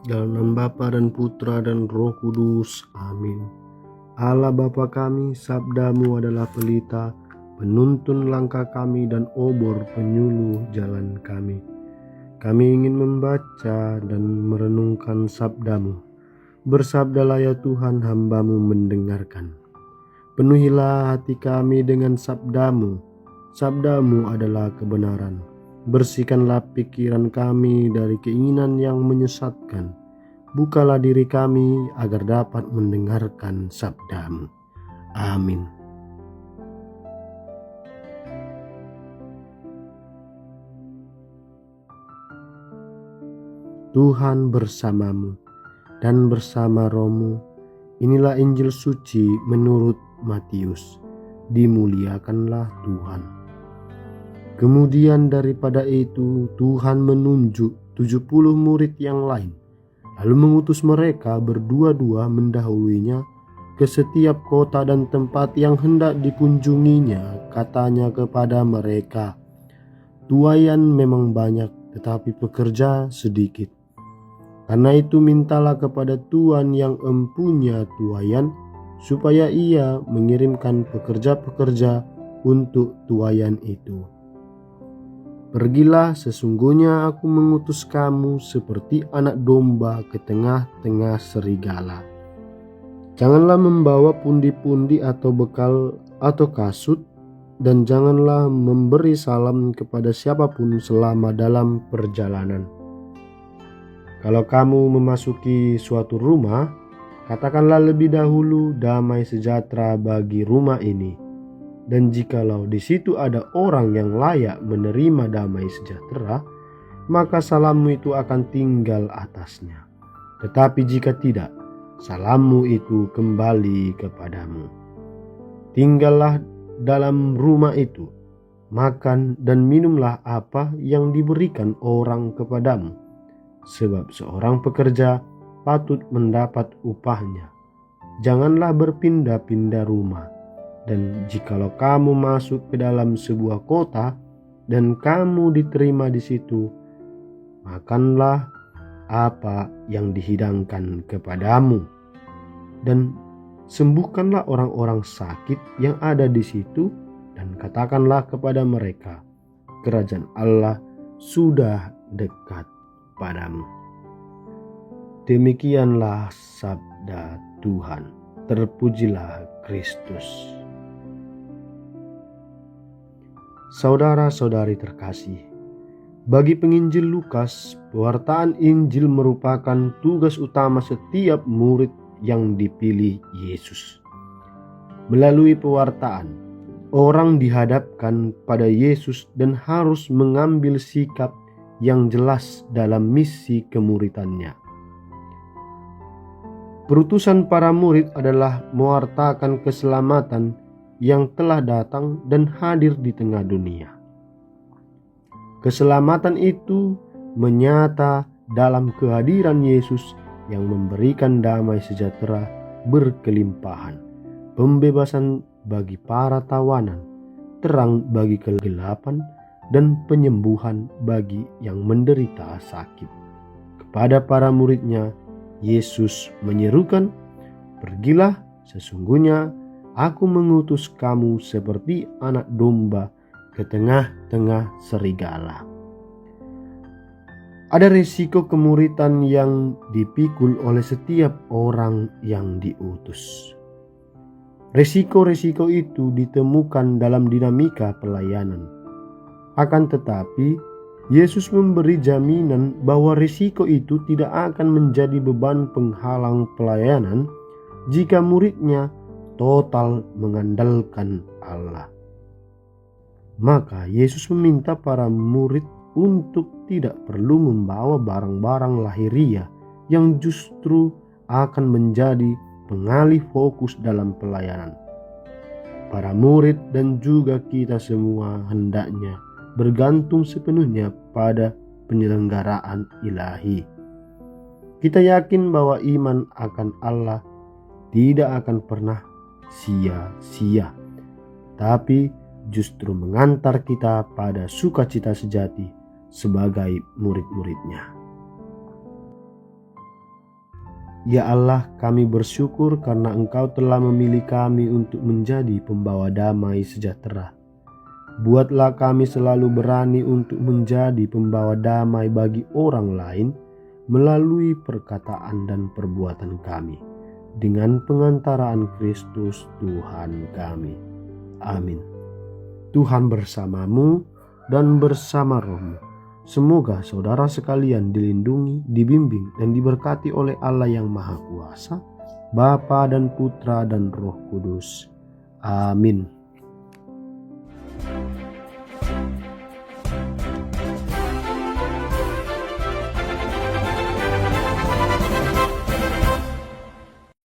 Dalam nama Bapa dan Putra dan Roh Kudus. Amin. Allah Bapa kami, sabdamu adalah pelita, penuntun langkah kami dan obor penyuluh jalan kami. Kami ingin membaca dan merenungkan sabdamu. Bersabdalah ya Tuhan, hamba-Mu mendengarkan. Penuhilah hati kami dengan sabdamu. Sabdamu adalah kebenaran. Bersihkanlah pikiran kami dari keinginan yang menyesatkan. Bukalah diri kami agar dapat mendengarkan sabdamu. Amin. Tuhan bersamamu dan bersama rohmu. Inilah Injil suci menurut Matius. Dimuliakanlah Tuhan. Kemudian daripada itu Tuhan menunjuk 70 murid yang lain, lalu mengutus mereka berdua-dua mendahuluinya ke setiap kota dan tempat yang hendak dikunjunginya. Katanya kepada mereka, "Tuaian memang banyak, tetapi pekerja sedikit. Karena itu mintalah kepada Tuhan yang empunya tuaian, supaya ia mengirimkan pekerja-pekerja untuk tuaian itu. Pergilah, sesungguhnya aku mengutus kamu seperti anak domba ke tengah-tengah serigala. Janganlah membawa pundi-pundi atau bekal atau kasut, dan janganlah memberi salam kepada siapapun selama dalam perjalanan. Kalau kamu memasuki suatu rumah, katakanlah lebih dahulu damai sejahtera bagi rumah ini. Dan jikalau di situ ada orang yang layak menerima damai sejahtera, maka salammu itu akan tinggal atasnya. Tetapi jika tidak, salammu itu kembali kepadamu. Tinggallah dalam rumah itu, makan dan minumlah apa yang diberikan orang kepadamu, sebab seorang pekerja patut mendapat upahnya. Janganlah berpindah-pindah rumah. Dan jikalau kamu masuk ke dalam sebuah kota dan kamu diterima di situ, makanlah apa yang dihidangkan kepadamu, dan sembuhkanlah orang-orang sakit yang ada di situ, dan katakanlah kepada mereka, kerajaan Allah sudah dekat padamu." Demikianlah sabda Tuhan. Terpujilah Kristus. Saudara-saudari terkasih, bagi penginjil Lukas, pewartaan Injil merupakan tugas utama setiap murid yang dipilih Yesus. Melalui pewartaan, orang dihadapkan pada Yesus dan harus mengambil sikap yang jelas dalam misi kemuridannya. Perutusan para murid adalah mewartakan keselamatan yang telah datang dan hadir di tengah dunia. Keselamatan itu menyata dalam kehadiran Yesus yang memberikan damai sejahtera berkelimpahan, pembebasan bagi para tawanan, terang bagi kegelapan, dan penyembuhan bagi yang menderita sakit. Kepada para muridnya, Yesus menyerukan, "Pergilah, sesungguhnya Aku mengutus kamu seperti anak domba ke tengah-tengah serigala." Ada risiko kemuridan yang dipikul oleh setiap orang yang diutus. Risiko-risiko itu ditemukan dalam dinamika pelayanan. Akan tetapi, Yesus memberi jaminan bahwa risiko itu tidak akan menjadi beban penghalang pelayanan jika muridnya total mengandalkan Allah. Maka Yesus meminta para murid untuk tidak perlu membawa barang-barang lahiriah yang justru akan menjadi pengalih fokus dalam pelayanan. Para murid dan juga kita semua hendaknya bergantung sepenuhnya pada penyelenggaraan ilahi. Kita yakin bahwa iman akan Allah tidak akan pernah sia-sia, tapi justru mengantar kita pada sukacita sejati sebagai murid-muridnya. Ya Allah, kami bersyukur karena Engkau telah memilih kami untuk menjadi pembawa damai sejahtera. Buatlah kami selalu berani untuk menjadi pembawa damai bagi orang lain melalui perkataan dan perbuatan kami, dengan pengantaraan Kristus Tuhan kami. Amin. Tuhan bersamamu dan bersama rohmu. Semoga saudara sekalian dilindungi, dibimbing, dan diberkati oleh Allah yang Maha Kuasa, Bapa dan Putra dan Roh Kudus. Amin.